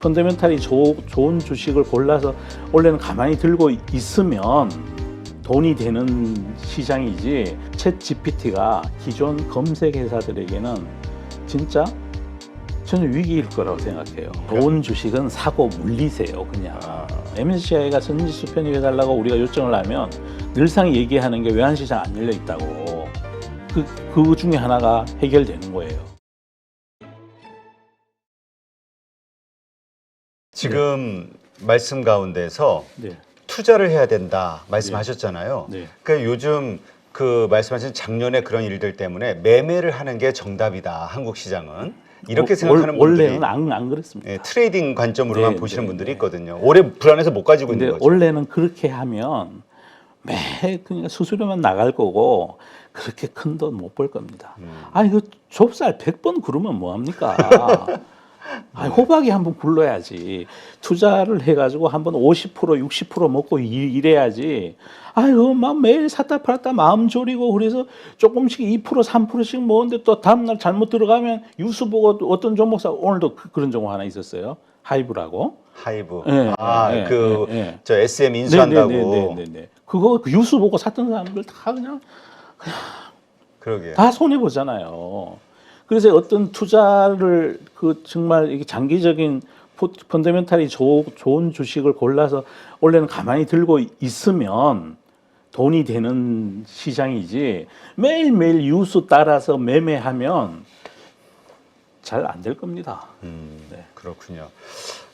펀더멘탈이 좋은 주식을 골라서 원래는 가만히 들고 있으면 돈이 되는 시장이지, 챗 GPT가 기존 검색 회사들에게는 진짜 저는 위기일 거라고 생각해요. 좋은 주식은 사고 물리세요. 그냥 MSCI가 선지수 편입해달라고 우리가 요청을 하면 늘상 얘기하는 게 외환시장 안 열려 있다고. 그 중에 하나가 해결되는 거예요. 지금 말씀 가운데서 네. 투자를 해야 된다 말씀하셨잖아요. 네. 그러니까 요즘 그 말씀하신 작년에 그런 일들 때문에 매매를 하는 게 정답이다. 한국 시장은 이렇게 생각하는 분들이 원래는 안 그랬습니다. 트레이딩 관점으로만 네, 보시는 네, 분들이 네. 있거든요. 올해 불안해서 못 가지고 있는 근데 거죠. 원래는 그렇게 하면 그냥 수수료만 나갈 거고 그렇게 큰 돈 못 벌 겁니다. 이거 좁쌀 100번 구르면 뭐합니까? 호박이 한번 굴러야지. 투자를 해가지고 한번 50% 60% 먹고 이래야지. 막 매일 샀다 팔았다 마음 졸이고 그래서 조금씩 2% 3%씩 먹었는데 또 다음날 잘못 들어가면 뉴스 보고 어떤 종목 오늘도 그런 종목 하나 있었어요. 하이브라고. 하이브. 네, 저 SM 인수한다고. 네. 그거 뉴스 보고 샀던 사람들 다 그냥 그러게. 다 손해 보잖아요. 그래서 어떤 투자를 정말 이게 장기적인 펀더멘탈이 좋은 주식을 골라서 원래는 가만히 들고 있으면 돈이 되는 시장이지, 매일매일 뉴스 따라서 매매하면 잘 안 될 겁니다. 네. 그렇군요.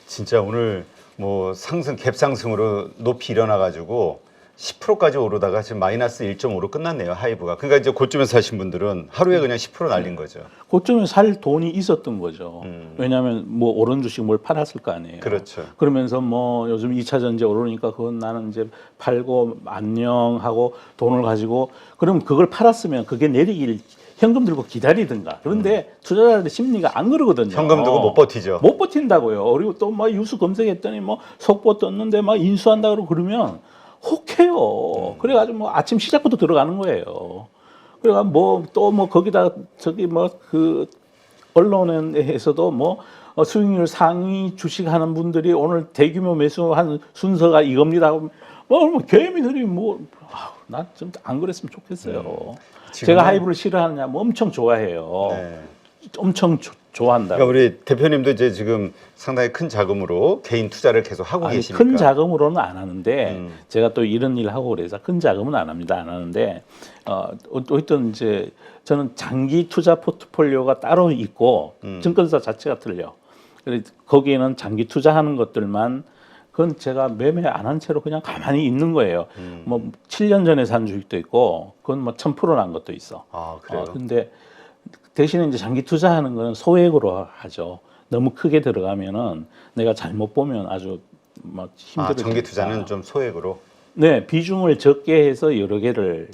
진짜 오늘 뭐 갭 상승으로 높이 일어나가지고 10%까지 오르다가 지금 마이너스 1.5로 끝났네요, 하이브가. 그러니까 이제 고점에서 사신 분들은 하루에 그냥 10% 날린 거죠. 고점에 살 돈이 있었던 거죠. 왜냐하면 뭐 오른 주식 뭘 팔았을 거 아니에요. 그렇죠. 그러면서 뭐 요즘 2차 전지 오르니까 그건 나는 이제 팔고 안녕하고 돈을 가지고, 그럼 그걸 팔았으면 그게 내리길 현금 들고 기다리든가. 그런데 투자자들의 심리가 안 그러거든요. 현금 두고 못 버티죠. 못 버틴다고요. 그리고 또 막 뉴스 검색했더니 뭐 속보 떴는데 막 인수한다 그러고 그러면 혹해요. 그래가지고 뭐 아침 시작부터 들어가는 거예요. 그래가 거기다 언론에서도 수익률 상위 주식하는 분들이 오늘 대규모 매수한 순서가 이겁니다. 개미들이 난 좀 안 그랬으면 좋겠어요. 제가 하이브를 싫어하느냐? 엄청 좋아해요. 네. 엄청 좋아한다. 그러니까 우리 대표님도 이제 지금 상당히 큰 자금으로 개인 투자를 계속 하고 계시니까. 큰 자금으로는 안 하는데 제가 또 이런 일 하고 그래서 큰 자금은 안 합니다. 안 하는데 어쨌든 이제 저는 장기 투자 포트폴리오가 따로 있고 증권사 자체가 틀려. 그래서 거기에는 장기 투자하는 것들만, 그건 제가 매매 안 한 채로 그냥 가만히 있는 거예요. 7년 전에 산 주식도 있고, 그건 1000% 난 것도 있어. 그래요? 근데 대신에 이제 장기 투자하는 거는 소액으로 하죠. 너무 크게 들어가면은 내가 잘못 보면 아주 힘들어요. 장기 투자는 좀 소액으로. 네, 비중을 적게 해서 여러 개를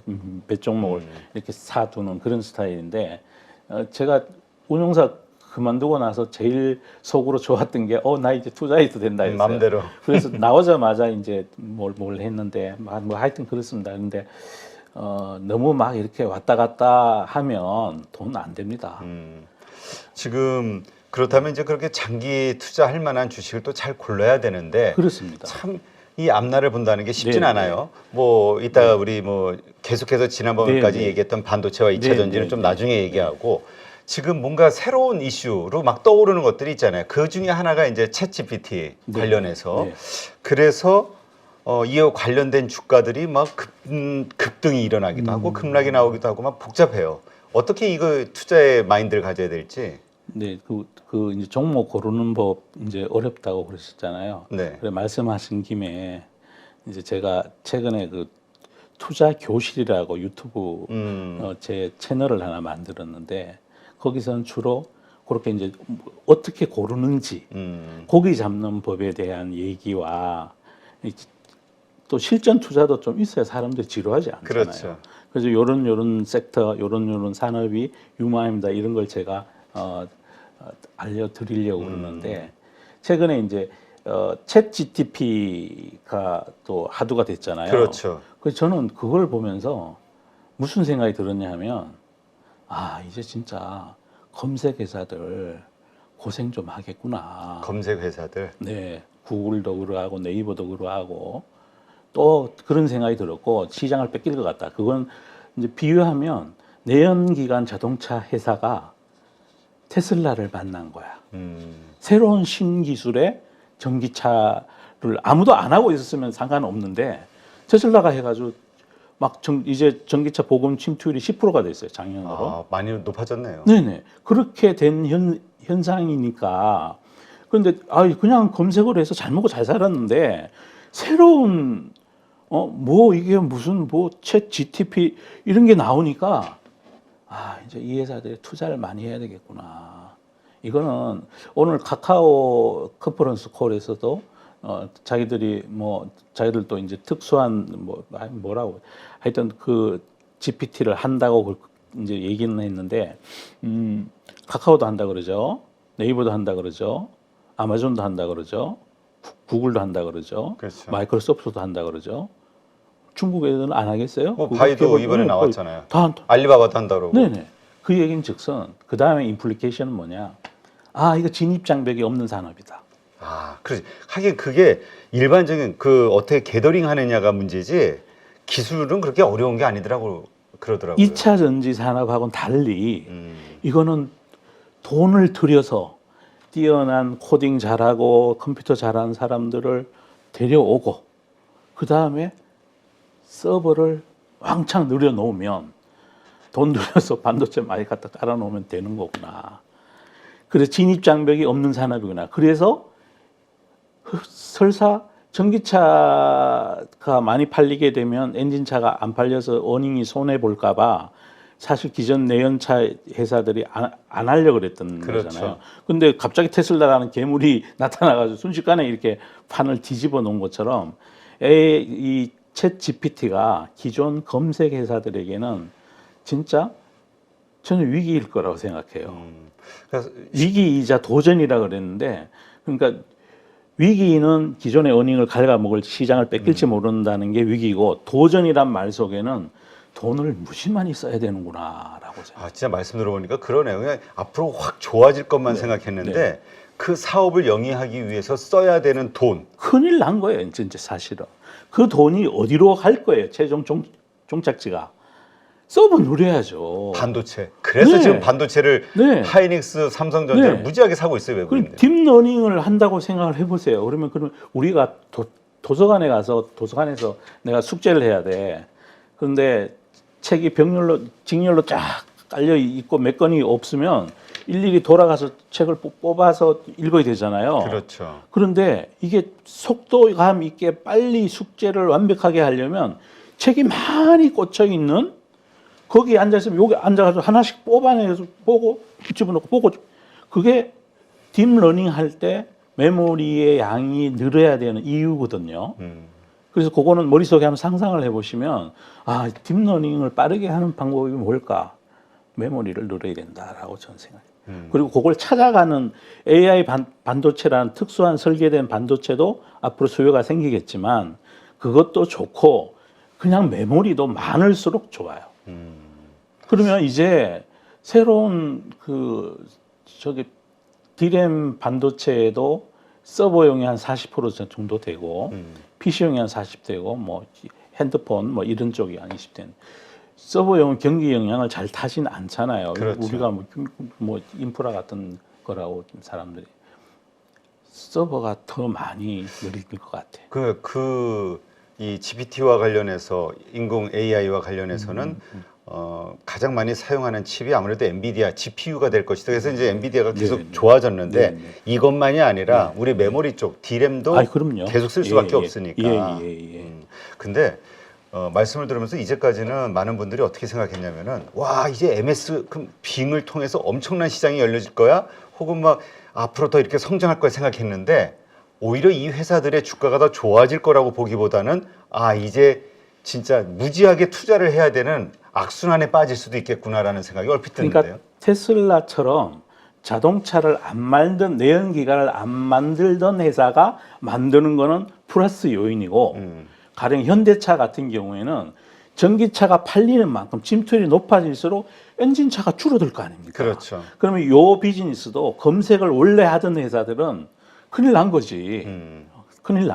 몇 종목을 이렇게 사두는 그런 스타일인데, 제가 운용사 그만두고 나서 제일 속으로 좋았던 게 나 이제 투자해도 된다 했어요. 마음대로. 그래서 나오자마자 이제 뭘 했는데 하여튼 그렇습니다. 근데 너무 이렇게 왔다 갔다 하면 돈 안 됩니다. 지금 그렇다면 이제 그렇게 장기 투자할 만한 주식을 또 잘 골라야 되는데, 그렇습니다. 참 이 앞날을 본다는 게 쉽진 네, 않아요. 이따 우리 계속해서 지난번까지 네. 얘기했던 반도체와 2차 네, 전지는 네, 좀 네. 나중에 얘기하고, 지금 뭔가 새로운 이슈로 막 떠오르는 것들이 있잖아요. 그 중에 하나가 이제 챗 GPT 관련해서. 네. 그래서 이와 관련된 주가들이 급등이 일어나기도 하고 급락이 나오기도 하고 막 복잡해요. 어떻게 이거 투자의 마인드를 가져야 될지. 네, 이제 종목 고르는 법 이제 어렵다고 그러셨잖아요. 네. 그래 말씀하신 김에 이제 제가 최근에 투자 교실이라고 유튜브 제 채널을 하나 만들었는데, 거기서는 주로 그렇게 이제 어떻게 고르는지, 고기 잡는 법에 대한 얘기와 또 실전 투자도 좀 있어야 사람들이 지루하지 않잖아요. 그렇죠. 그래서 요런 섹터, 요런 산업이 유망입니다. 이런 걸 제가 알려드리려고 그러는데, 최근에 이제 챗 GTP가 또 화두가 됐잖아요. 그렇죠. 그래서 저는 그걸 보면서 무슨 생각이 들었냐 하면, 이제 진짜 검색 회사들 고생 좀 하겠구나. 검색 회사들. 네, 구글도 그러하고 네이버도 그러하고 또 그런 생각이 들었고 시장을 뺏길 것 같다. 그건 이제 비유하면 내연기관 자동차 회사가 테슬라를 만난 거야. 새로운 신기술의 전기차를 아무도 안 하고 있었으면 상관없는데 테슬라가 해가지고 막 이제 전기차 보급 침투율이 10%가 됐어요, 작년으로. 아, 많이 높아졌네요. 네네. 그렇게 된 현상이니까. 그런데 그냥 검색을 해서 잘 먹고 잘 살았는데 새로운 뭐 이게 무슨 뭐 챗 GTP 이런 게 나오니까 이제 이 회사들이 투자를 많이 해야 되겠구나. 이거는 오늘 카카오 컨퍼런스 콜에서도 자기들도 이제 특수한 뭐라고 하여튼 그 GPT를 한다고 이제 얘기는 했는데 카카오도 한다 그러죠. 네이버도 한다 그러죠. 아마존도 한다 그러죠. 구글도 한다 그러죠. 그렇죠. 마이크로소프트도 한다 그러죠. 중국 애들은 안 하겠어요? 바이도 이번에 나왔잖아요. 알리바바도 한다 그러고. 네네. 그 얘기는 즉슨 그 다음에 임플리케이션은 뭐냐? 이거 진입 장벽이 없는 산업이다. 그렇지. 하긴 그게 일반적인 그 어떻게 게더링 하느냐가 문제지 기술은 그렇게 어려운 게 아니더라고 그러더라고요. 2차 전지 산업하고는 달리 이거는 돈을 들여서 뛰어난 코딩 잘하고 컴퓨터 잘하는 사람들을 데려오고 그 다음에 서버를 왕창 늘여놓으면 돈 들여서 반도체 많이 갖다 깔아놓으면 되는 거구나. 그래서 진입 장벽이 없는 산업이구나. 그래서 설사 전기차가 많이 팔리게 되면 엔진차가 안 팔려서 어닝이 손해 볼까 봐 사실 기존 내연차 회사들이 안 하려고 그랬던 그렇죠. 거잖아요. 근데 갑자기 테슬라라는 괴물이 나타나가지고 순식간에 이렇게 판을 뒤집어 놓은 것처럼 이 챗 GPT가 기존 검색 회사들에게는 진짜 저는 위기일 거라고 생각해요. 그래서 위기이자 도전이라 그랬는데 그러니까 위기는 기존의 어닝을 갉아먹을 시장을 뺏길지 모른다는 게 위기고 도전이란 말 속에는 돈을 무지 많이 써야 되는구나라고 생각해요. 진짜 말씀 들어보니까 그러네요. 그냥 앞으로 확 좋아질 것만 생각했는데 그 사업을 영위하기 위해서 써야 되는 돈. 큰일 난 거예요, 진짜 사실은. 그 돈이 어디로 갈 거예요, 최종 종착지가. 서버 누려야죠. 반도체. 그래서 지금 반도체를 하이닉스, 삼성전자를 무지하게 사고 있어요, 외국인들. 딥러닝을 한다고 생각을 해보세요. 그러면 우리가 도서관에 가서 도서관에서 내가 숙제를 해야 돼. 그런데 책이 직렬로 쫙 깔려 있고 몇 권이 없으면 일일이 돌아가서 책을 뽑아서 읽어야 되잖아요. 그렇죠. 그런데 이게 속도감 있게 빨리 숙제를 완벽하게 하려면 책이 많이 꽂혀 있는 거기에 앉아있으면 여기 앉아가지고 하나씩 뽑아내서 보고 집어넣고 보고 그게 딥러닝 할 때 메모리의 양이 늘어야 되는 이유거든요. 그래서 그거는 머릿속에 한번 상상을 해보시면 딥러닝을 빠르게 하는 방법이 뭘까? 메모리를 늘어야 된다라고 저는 생각해요. 그리고 그걸 찾아가는 AI 반도체라는 특수한 설계된 반도체도 앞으로 수요가 생기겠지만 그것도 좋고 그냥 메모리도 많을수록 좋아요. 그러면 이제 새로운 D램 반도체에도 서버용이 한 40% 정도 되고 PC용이 한 40되고 뭐 핸드폰 뭐 이런 쪽이 한 20대. 서버용은 경기 영향을 잘 타진 않잖아요. 그렇죠. 우리가 뭐 인프라 같은 거라고 사람들이 서버가 더 많이 느릴 것 같아. 이 GPT와 관련해서 인공 AI와 관련해서는 가장 많이 사용하는 칩이 아무래도 엔비디아 GPU가 될 것이다. 그래서 이제 엔비디아가 계속 좋아졌는데 이것만이 아니라 우리 메모리 쪽 D램도 계속 쓸 수밖에 없으니까. 근데 말씀을 들으면서 이제까지는 많은 분들이 어떻게 생각했냐면은 와 이제 MS 빙을 통해서 엄청난 시장이 열려질 거야 혹은 막 앞으로 더 이렇게 성장할 거야 생각했는데 오히려 이 회사들의 주가가 더 좋아질 거라고 보기보다는 이제 진짜 무지하게 투자를 해야 되는 악순환에 빠질 수도 있겠구나라는 생각이 얼핏 드는데요. 그러니까 테슬라처럼 자동차를 안 만든 내연기관을 안 만들던 회사가 만드는 거는 플러스 요인이고 가령 현대차 같은 경우에는 전기차가 팔리는 만큼 침투율이 높아질수록 엔진차가 줄어들 거 아닙니까? 그렇죠. 그러면 요 비즈니스도 검색을 원래 하던 회사들은 큰일 난 거지. 큰일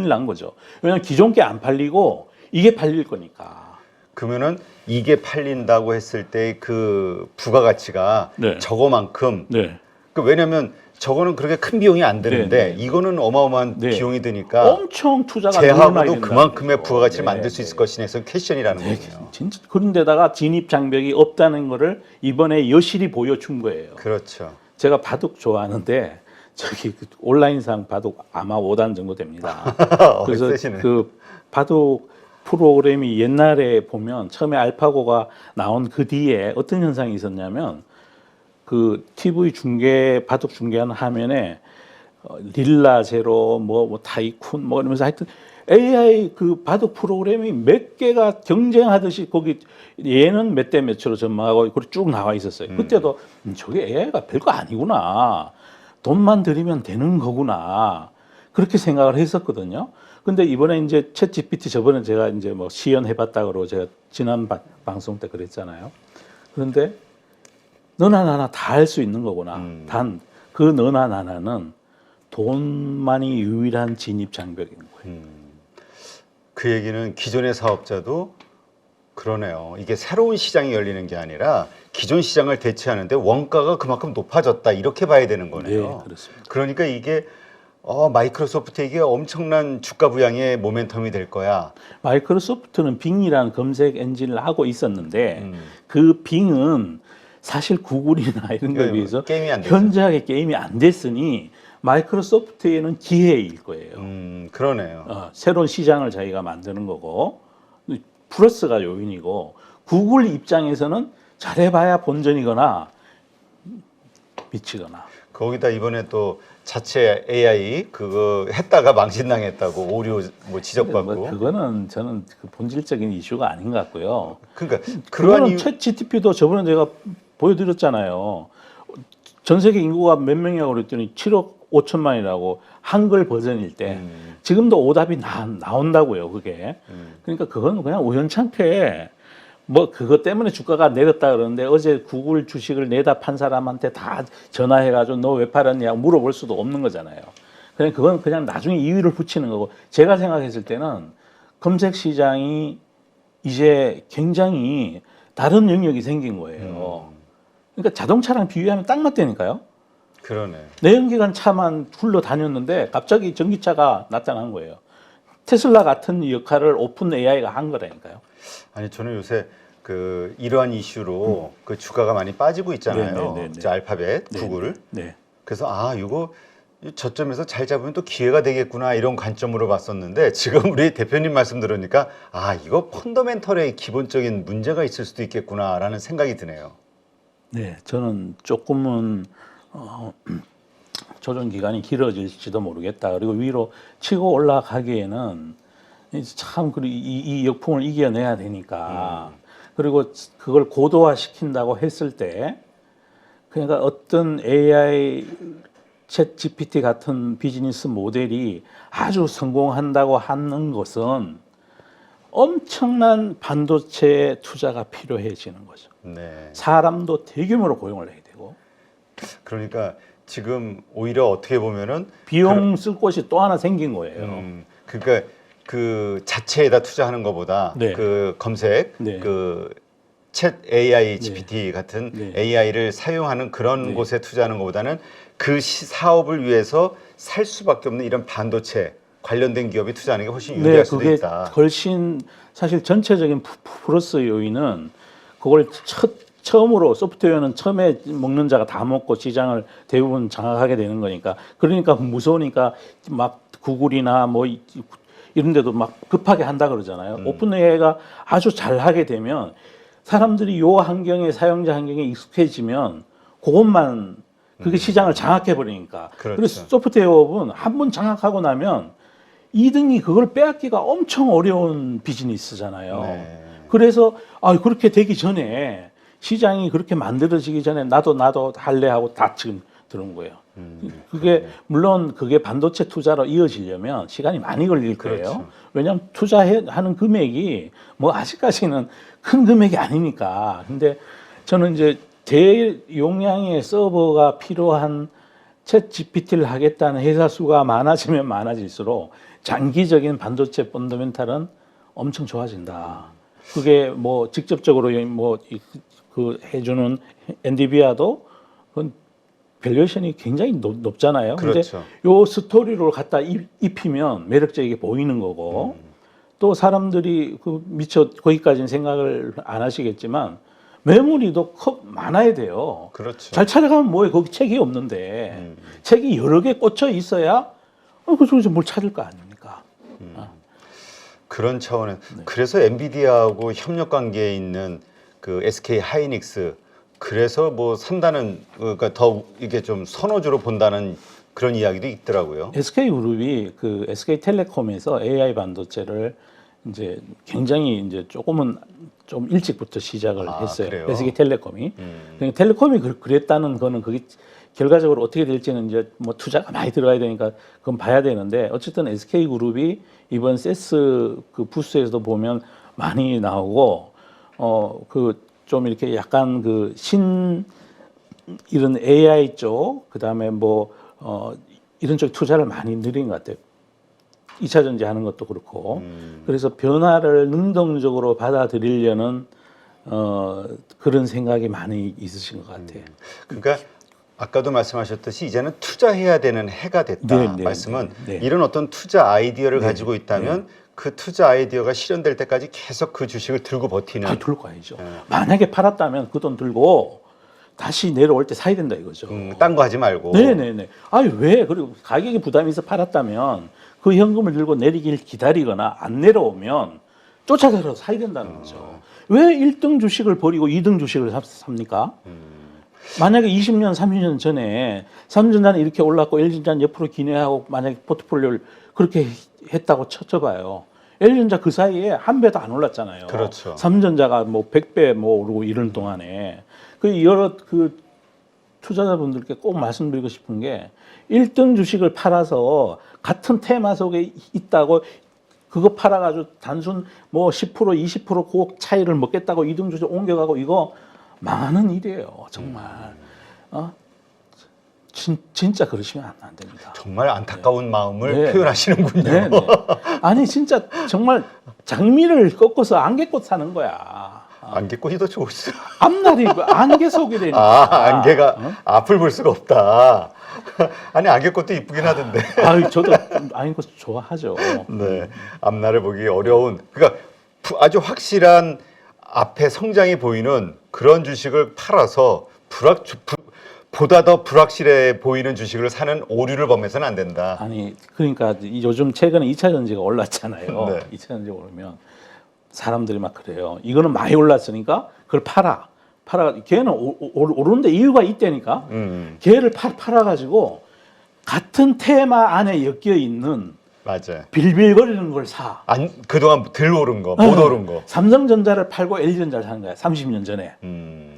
난 거죠. 왜냐하면 기존 게 안 팔리고 이게 팔릴 거니까. 그러면은 이게 팔린다고 했을 때 그 부가가치가 네. 저거만큼 네. 왜냐면 저거는 그렇게 큰 비용이 안 드는데 네, 네. 이거는 어마어마한 네. 비용이 드니까 엄청 투자가 제하고도 늘어나야 그만큼의 된다는 부가가치를 거죠. 만들 수 있을 것이냐 해서 퀘션이라는 네, 거군요. 진짜 그런데다가 진입 장벽이 없다는 거를 이번에 여실히 보여준 거예요. 그렇죠. 제가 바둑 좋아하는데 저기 그 온라인상 바둑 아마 5단 정도 됩니다. 그래서 세시네. 그 바둑 프로그램이 옛날에 보면 처음에 알파고가 나온 그 뒤에 어떤 현상이 있었냐면 그 TV 중계 바둑 중계하는 화면에 릴라 제로 뭐 타이쿤 뭐 이러면서 하여튼 AI 그 바둑 프로그램이 몇 개가 경쟁하듯이 거기 얘는 몇 대 몇으로 전망하고 그렇게 쭉 나와 있었어요. 그때도 저게 AI가 별거 아니구나. 돈만 들이면 되는 거구나. 그렇게 생각을 했었거든요. 근데 이번에 이제 챗 GPT 저번에 제가 이제 뭐 시연해봤다 그러고 제가 지난 방송 때 그랬잖아요. 그런데 너나 나나 다 할 수 있는 거구나. 단 그 너나 나나는 돈만이 유일한 진입 장벽인 거예요. 그 얘기는 기존의 사업자도 그러네요. 이게 새로운 시장이 열리는 게 아니라 기존 시장을 대체하는데 원가가 그만큼 높아졌다 이렇게 봐야 되는 거네요. 네, 그렇습니다. 그러니까 이게 마이크로소프트에게 엄청난 주가 부양의 모멘텀이 될 거야. 마이크로소프트는 빙이라는 검색 엔진을 하고 있었는데 그 빙은 사실 구글이나 이런 거에 비해서 게임이 안 되죠. 현저하게 게임이 안 됐으니 마이크로소프트에는 기회일 거예요. 그러네요. 새로운 시장을 자기가 만드는 거고 플러스가 요인이고 구글 입장에서는 잘해봐야 본전이거나 미치거나. 거기다 이번에 또 자체 AI 그거 했다가 망신당했다고 오류 뭐 지적받고. 뭐 그거는 저는 그 본질적인 이슈가 아닌 것 같고요. 그러니까 그러한 그거는 이유. 챗 GTP도 저번에 제가 보여드렸잖아요. 전 세계 인구가 몇 명이라고 그랬더니 7억 5천만이라고 한글 버전일 때 지금도 오답이 나온다고요. 그게. 그러니까 그건 그냥 우연찮게 뭐 그것 때문에 주가가 내렸다 그러는데 어제 구글 주식을 내다 판 사람한테 다 전화해가지고 너 왜 팔았냐 물어볼 수도 없는 거잖아요. 그건 그냥 나중에 이유를 붙이는 거고 제가 생각했을 때는 검색 시장이 이제 굉장히 다른 영역이 생긴 거예요. 그러니까 자동차랑 비교하면 딱 맞다니까요. 그러네. 내연기관 차만 굴러 다녔는데 갑자기 전기차가 나타난 거예요. 테슬라 같은 역할을 오픈 AI가 한 거라니까요. 아니 저는 요새 그 이러한 이슈로 그 주가가 많이 빠지고 있잖아요. 네네네네. 이제 알파벳, 네, 구글. 네. 그래서 이거 저점에서 잘 잡으면 또 기회가 되겠구나 이런 관점으로 봤었는데 지금 우리 대표님 말씀 들으니까 이거 펀더멘털의 기본적인 문제가 있을 수도 있겠구나라는 생각이 드네요. 네, 저는 조금은 조정 기간이 길어질지도 모르겠다. 그리고 위로 치고 올라가기에는 참 이 역풍을 이겨내야 되니까. 그리고 그걸 고도화 시킨다고 했을 때, 그러니까 어떤 AI 챗 GPT 같은 비즈니스 모델이 아주 성공한다고 하는 것은 엄청난 반도체 투자가 필요해지는 거죠. 네. 사람도 대규모로 고용을 해야 되고. 그러니까 지금 오히려 어떻게 보면은 비용 쓸 곳이 또 하나 생긴 거예요. 그러니까 그 자체에다 투자하는 것보다 네. 그 검색 네. 그 챗 AI GPT 같은 네. AI를 사용하는 그런 네. 곳에 투자하는 것보다는 그 사업을 위해서 살 수밖에 없는 이런 반도체 관련된 기업이 투자하는 게 훨씬 유리할 네, 수도 그게 있다. 훨씬 사실 전체적인 플러스 요인은 그걸 처음으로 소프트웨어는 처음에 먹는 자가 다 먹고 시장을 대부분 장악하게 되는 거니까 그러니까 무서우니까 막 구글이나 뭐 이런 데도 막 급하게 한다 그러잖아요. 오픈 AI가 아주 잘 하게 되면 사람들이 요 환경에 사용자 환경에 익숙해지면 그것만 그게 시장을 장악해 버리니까. 그렇죠. 그래서 소프트웨어업은 한 번 장악하고 나면 2등이 그걸 빼앗기가 엄청 어려운 비즈니스잖아요. 네. 그래서 그렇게 되기 전에 시장이 그렇게 만들어지기 전에 나도 할래 하고 다 지금 들어온 거예요. 그게 물론 그게 반도체 투자로 이어지려면 시간이 많이 걸릴 거예요. 그렇죠. 왜냐하면 투자하는 금액이 뭐 아직까지는 큰 금액이 아니니까. 근데 저는 이제 대용량의 서버가 필요한 챗 GPT를 하겠다는 회사 수가 많아지면 많아질수록 장기적인 반도체 펀더멘탈은 엄청 좋아진다. 그게 뭐 직접적으로 뭐 그 해주는 엔비디아도 그건 밸류에이션이 굉장히 높잖아요. 그렇죠. 근데 요 스토리로 갖다 입히면 매력적이게 보이는 거고 또 사람들이 그 미처 거기까지는 생각을 안 하시겠지만 메모리도 많아야 돼요. 그렇죠. 잘 찾아가면 뭐해 거기 책이 없는데 책이 여러 개 꽂혀 있어야 그 속에서 뭘 찾을 거 아닙니까? 그런 차원에 그래서 엔비디아하고 협력 관계에 있는 그 SK 하이닉스 그래서 뭐 산다는 그러니까 더 이게 좀 선호주로 본다는 그런 이야기도 있더라고요. SK그룹이 그 SK텔레콤에서 AI 반도체를 이제 굉장히 이제 조금은 좀 일찍부터 시작을 했어요. 그래요? SK텔레콤이. 그러니까 텔레콤이 그랬다는 거는 그게 결과적으로 어떻게 될지는 이제 뭐 투자가 많이 들어가야 되니까 그건 봐야 되는데 어쨌든 SK그룹이 이번 세스 그 부스에서도 보면 많이 나오고 그 좀 이렇게 약간 그 이런 AI 쪽 그다음에 뭐 이런 쪽 투자를 많이 늘린 것 같아요. 2차 전지 하는 것도 그렇고. 그래서 변화를 능동적으로 받아들이려는 그런 생각이 많이 있으신 것 같아요. 그러니까 아까도 말씀하셨듯이 이제는 투자해야 되는 해가 됐다. 네, 네, 말씀은 네, 네. 이런 어떤 투자 아이디어를 네, 가지고 있다면 그 투자 아이디어가 실현될 때까지 계속 그 주식을 들고 버티는. 들고 가야죠. 만약에 팔았다면 그 돈 들고 다시 내려올 때 사야 된다 이거죠. 딴 거 하지 말고. 네네네. 아니 왜? 그리고 가격이 부담이 있어 팔았다면 그 현금을 들고 내리길 기다리거나 안 내려오면 쫓아가서 사야 된다는 거죠. 왜 1등 주식을 버리고 2등 주식을 삽니까? 만약에 20년, 30년 전에 삼성전자는 이렇게 올랐고 LG전자는 옆으로 기내하고 만약에 포트폴리오를 그렇게 했다고 쳐봐요. LG전자 그 사이에 한 배도 안 올랐잖아요. 그렇죠. 삼성전자가 뭐 100배 뭐 오르고 이런 동안에 그 여러 그 투자자분들께 꼭 말씀드리고 싶은 게 1등 주식을 팔아서 같은 테마 속에 있다고 그거 팔아가지고 단순 뭐 10% 20% 그 차이를 먹겠다고 2등 주식 옮겨가고 이거 망하는 일이에요. 정말. 진짜 그러시면 안 됩니다. 정말 안타까운 마음을 네. 표현하시는군요. 네, 네. 아니 진짜 정말 장미를 꺾어서 안개꽃 사는 거야. 안개꽃이 더 좋으시죠? 앞날이 안개 속이 되니까. 안개가 앞을 볼 수가 없다. 아니 안개꽃도 이쁘긴 하던데. 아유 저도 안개꽃 좋아하죠. 네, 앞날을 보기 어려운. 그러니까 아주 확실한 앞에 성장이 보이는 그런 주식을 팔아서 보다 더 불확실해 보이는 주식을 사는 오류를 범해서는 안 된다. 아니 그러니까 요즘 최근에 2차 전지가 올랐잖아요. 네. 2차 전지가 오르면 사람들이 막 그래요. 이거는 많이 올랐으니까 그걸 팔아. 걔는 오르는데 이유가 있다니까. 걔를 팔아가지고 같은 테마 안에 엮여 있는 맞아요. 빌빌거리는 걸 사. 그동안 덜 오른 거, 못 오른 거. 삼성전자를 팔고 LG전자를 사는 거야. 30년 전에.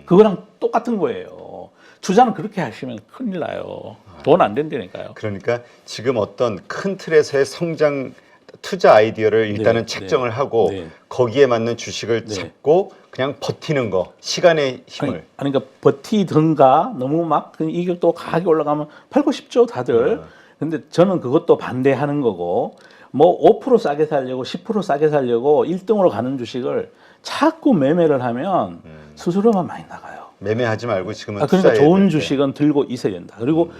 그거랑 똑같은 거예요. 투자는 그렇게 하시면 큰일 나요. 돈 안 된다니까요. 그러니까 지금 어떤 큰 틀에서의 성장 투자 아이디어를 일단은 책정을 하고 거기에 맞는 주식을 잡고 그냥 버티는 거, 시간의 힘을. 아니, 그러니까 버티든가 너무 막 이게 또 가격이 올라가면 팔고 싶죠, 다들. 근데 저는 그것도 반대하는 거고 뭐 5% 싸게 살려고 10% 싸게 살려고 1등으로 가는 주식을 자꾸 매매를 하면 수수료만 많이 나가요. 매매하지 말고 지금은 그러니까 투자해야 좋은 될 때. 주식은 들고 있어야 된다. 그리고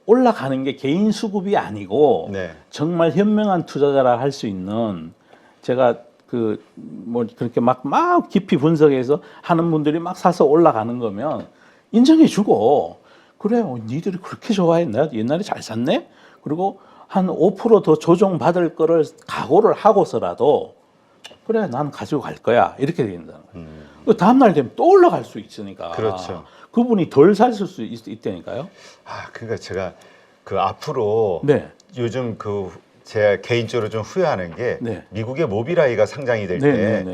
올라가는 게 개인 수급이 아니고 정말 현명한 투자자라 할 수 있는 제가 그 뭐 그렇게 막 깊이 분석해서 하는 분들이 막 사서 올라가는 거면 인정해주고 그래요. 니들이 그렇게 좋아했나? 옛날에 잘 샀네. 그리고 한 5% 더 조정 받을 거를 각오를 하고서라도 그래 나는 가지고 갈 거야 이렇게 된다는 거예요. 그 다음 날 되면 또 올라갈 수 있으니까. 그렇죠. 그분이 덜 살 수 있다니까요. 그러니까 제가 그 앞으로 요즘 제가 개인적으로 좀 후회하는 게 미국의 모빌아이가 상장이 될 때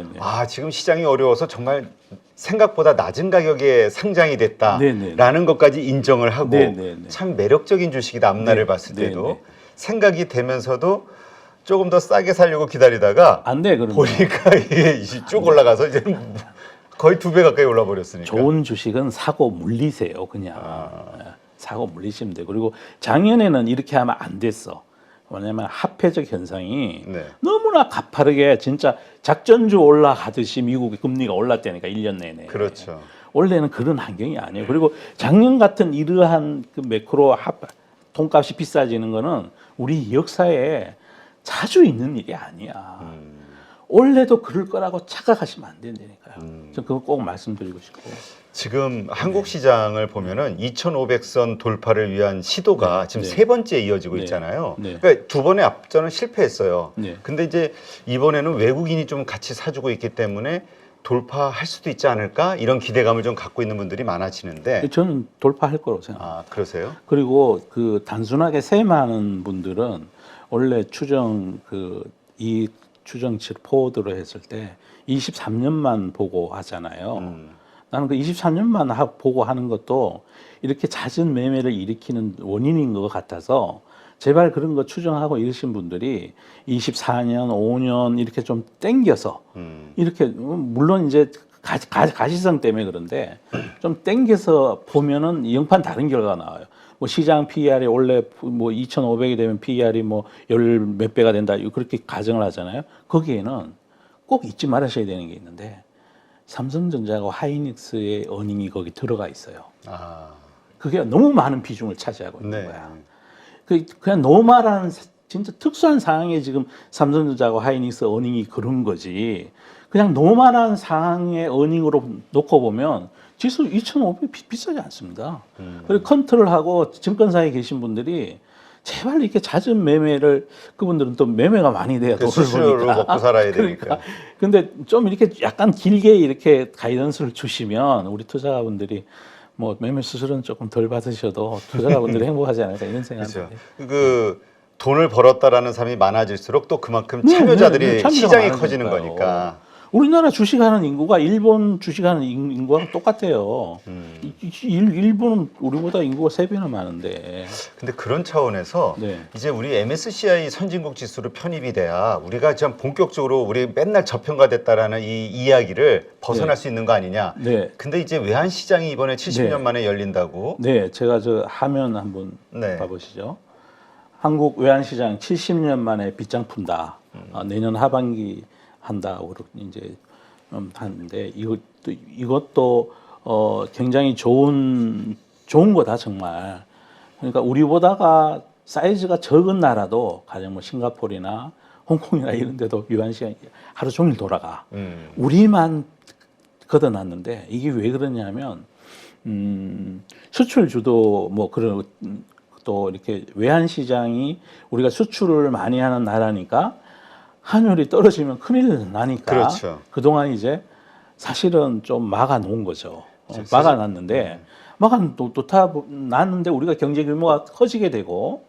지금 시장이 어려워서 정말 생각보다 낮은 가격에 상장이 됐다라는 네네. 것까지 인정을 하고 네네네. 참 매력적인 주식이다. 앞날을 네. 봤을 때도 네네. 생각이 되면서도 조금 더 싸게 살려고 기다리다가 안 돼, 그러면. 보니까 이게 쭉 올라가서 이제 거의 2배 가까이 올라 버렸으니까. 좋은 주식은 사고 물리세요, 그냥. 사고 물리시면 돼요. 그리고 작년에는 이렇게 하면 안 됐어. 왜냐면 합회적 현상이 네. 너무나 가파르게 진짜 작전주 올라가듯이 미국의 금리가 올랐다니까 1년 내내. 그렇죠. 원래는 그런 환경이 아니에요. 그리고 작년 같은 이러한 그 매크로 돈값이 비싸지는 거는 우리 역사에 자주 있는 일이 아니야. 원래도 그럴 거라고 착각하시면 안 된다니까요. 저 그거 꼭 말씀드리고 싶고. 지금 한국 시장을 보면은 2,500선 돌파를 위한 시도가 지금 네. 세 번째 이어지고 네. 있잖아요. 네. 그러니까 두 번의 앞전은 실패했어요. 네. 근데 이제 이번에는 외국인이 좀 같이 사주고 있기 때문에 돌파할 수도 있지 않을까 이런 기대감을 좀 갖고 있는 분들이 많아지는데. 저는 돌파할 거라고 생각합니다. 아, 그러세요? 그리고 그 단순하게 세마하는 분들은 원래 추정 이 추정 포워드로 했을 때 23년만 보고 하잖아요. 나는 그 23년만 보고 하는 것도 이렇게 잦은 매매를 일으키는 원인인 것 같아서 제발 그런 거 추정하고 이러신 분들이 24년, 5년 이렇게 좀 땡겨서 이렇게 물론 이제 가시성 때문에 그런데 좀 땡겨서 보면은 영판 다른 결과가 나와요. 뭐 시장 PER이 원래 뭐 2,500이 되면 PER이 뭐 열 몇 배가 된다 그렇게 가정을 하잖아요. 거기에는 꼭 잊지 말으셔야 되는 게 있는데 삼성전자하고 하이닉스의 어닝이 거기 들어가 있어요. 아, 그게 너무 많은 비중을 차지하고 있는 네. 거야. 그냥 노멀한 진짜 특수한 상황에 지금 삼성전자하고 하이닉스 어닝이 그런 거지. 그냥 노멀한 상황의 어닝으로 놓고 보면 지수 2,500 비싸지 않습니다. 그리고 컨트롤하고 증권사에 계신 분들이 제발 이렇게 잦은 매매를 그분들은 또 매매가 많이 돼야 돈을 수수료로 버니까. 먹고 살아야 되니까. 근데 좀 이렇게 약간 길게 이렇게 가이던스를 주시면 우리 투자자분들이 뭐 매매 수수료는 조금 덜 받으셔도 투자자분들이 행복하지 않을까 이런 생각이 그렇죠. 듭니다. 그 돈을 벌었다라는 사람이 많을수록 또 그만큼 네, 참여자들이 참여가 시장이 많으니까요. 커지는 거니까. 우리나라 주식하는 인구가 일본 주식하는 인구랑 똑같아요. 일본은 우리보다 인구가 3배나 많은데. 근데 그런 차원에서 네. 이제 우리 MSCI 선진국 지수로 편입이 돼야 우리가 좀 본격적으로 우리 맨날 저평가됐다라는 이 이야기를 벗어날 네. 수 있는 거 아니냐. 네. 근데 이제 외환 시장이 이번에 70년 네. 만에 열린다고. 네, 제가 저 화면 한번 네. 봐보시죠. 한국 외환시장 70년 만에 빗장 푼다. 내년 하반기 한다고 이제 하는데 이것도 굉장히 좋은 거다 정말. 그러니까 우리보다가 사이즈가 적은 나라도 가령 뭐 싱가포르나 홍콩이나 이런 데도 외환시장이 하루 종일 돌아가. 우리만 걷어놨는데 이게 왜 그러냐면 수출 주도 뭐 그런 또 이렇게 외환 시장이 우리가 수출을 많이 하는 나라니까 환율이 떨어지면 큰일 나니까 그렇죠. 그동안 이제 사실은 좀 막아 놓은 거죠. 막아 놨는데 놨는데 우리가 경제 규모가 커지게 되고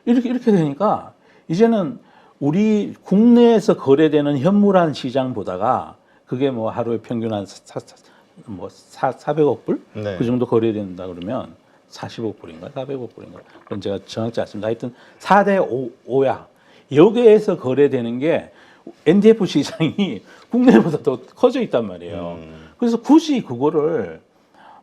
이렇게 되니까 이제는 우리 국내에서 거래되는 현물한 시장보다가 그게 뭐 하루에 평균 한 400억 불? 네. 그 정도 거래된다 그러면 40억 불인가 400억 불인가 그건 제가 정확지 않습니다. 하여튼 4대 5야. 여기에서 거래되는 게 NDF 시장이 국내보다 더 커져 있단 말이에요. 그래서 굳이 그거를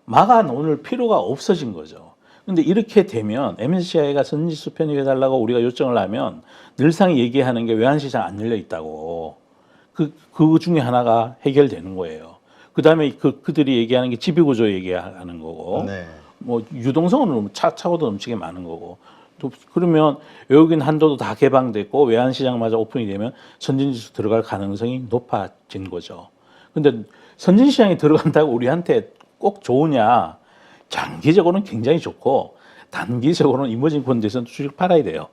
막아 놓을 필요가 없어진 거죠. 근데 이렇게 되면 MSCI가 선지수 편입해달라고 우리가 요청을 하면 늘상 얘기하는 게 외환시장 안 열려 있다고. 그 중에 하나가 해결되는 거예요. 그 다음에 그들이 얘기하는 게 지배구조 얘기하는 거고. 네. 뭐 유동성은 차고도 넘치게 많은 거고. 또 그러면 외국인 한도도 다 개방됐고 외환시장마저 오픈이 되면 선진지수 들어갈 가능성이 높아진 거죠. 근데 선진시장에 들어간다고 우리한테 꼭 좋으냐? 장기적으로는 굉장히 좋고 단기적으로는 이머징 펀드에서는 주식 팔아야 돼요.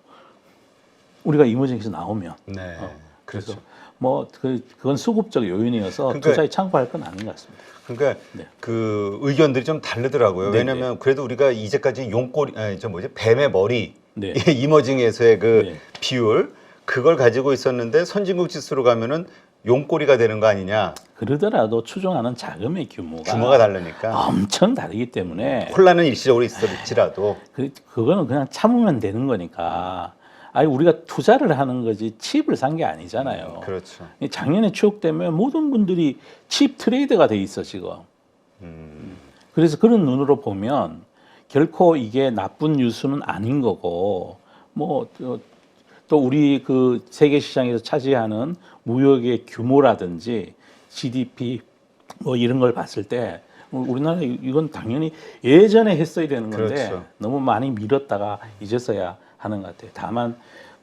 우리가 이머징에서 나오면. 네. 그래서 그렇죠. 뭐 그건 수급적 요인이어서 그러니까 투자에 참고할 건 아닌 것 같습니다. 그러니까 네. 그 의견들이 좀 다르더라고요. 네, 왜냐하면 그래도 우리가 이제까지 용꼬리, 뱀의 머리, 네. 이머징에서의 그 네. 비율 그걸 가지고 있었는데 선진국 지수로 가면은 용꼬리가 되는 거 아니냐. 그러더라도 추정하는 자금의 규모가 다르니까 엄청 다르기 때문에 혼란은 일시적으로 있을지라도 그거는 그냥 참으면 되는 거니까. 아니 우리가 투자를 하는 거지 칩을 산 게 아니잖아요. 그렇죠. 작년에 추억되면 모든 분들이 칩 트레이드가 돼 있어 지금. 그래서 그런 눈으로 보면 결코 이게 나쁜 뉴스는 아닌 거고 뭐 또 우리 그 세계 시장에서 차지하는 무역의 규모라든지 GDP 뭐 이런 걸 봤을 때 우리나라 이건 당연히 예전에 했어야 되는 건데 그렇죠. 너무 많이 미뤘다가 이제서야 하는 것 같아요. 다만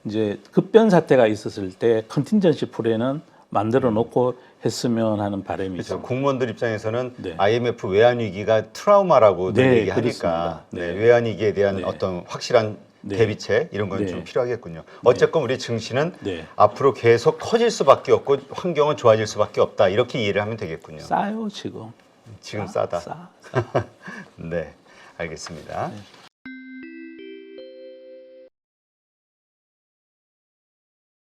이제 급변 사태가 있었을 때 컨틴전시 풀에는 만들어 놓고 했으면 하는 바람이 그렇죠. 있습니다. 공무원들 입장에서는 네. IMF 외환 위기가 트라우마라고 네, 얘기하니까 그렇습니다. 네, 네. 외환 위기에 대한 네. 어떤 확실한 네. 대비책 이런 건 네. 좀 필요하겠군요. 어쨌건 우리 증시는 네. 앞으로 계속 커질 수밖에 없고 환경은 좋아질 수밖에 없다. 이렇게 이해를 하면 되겠군요. 싸요 지금. 지금 싸다. 싸. 네, 알겠습니다. 네.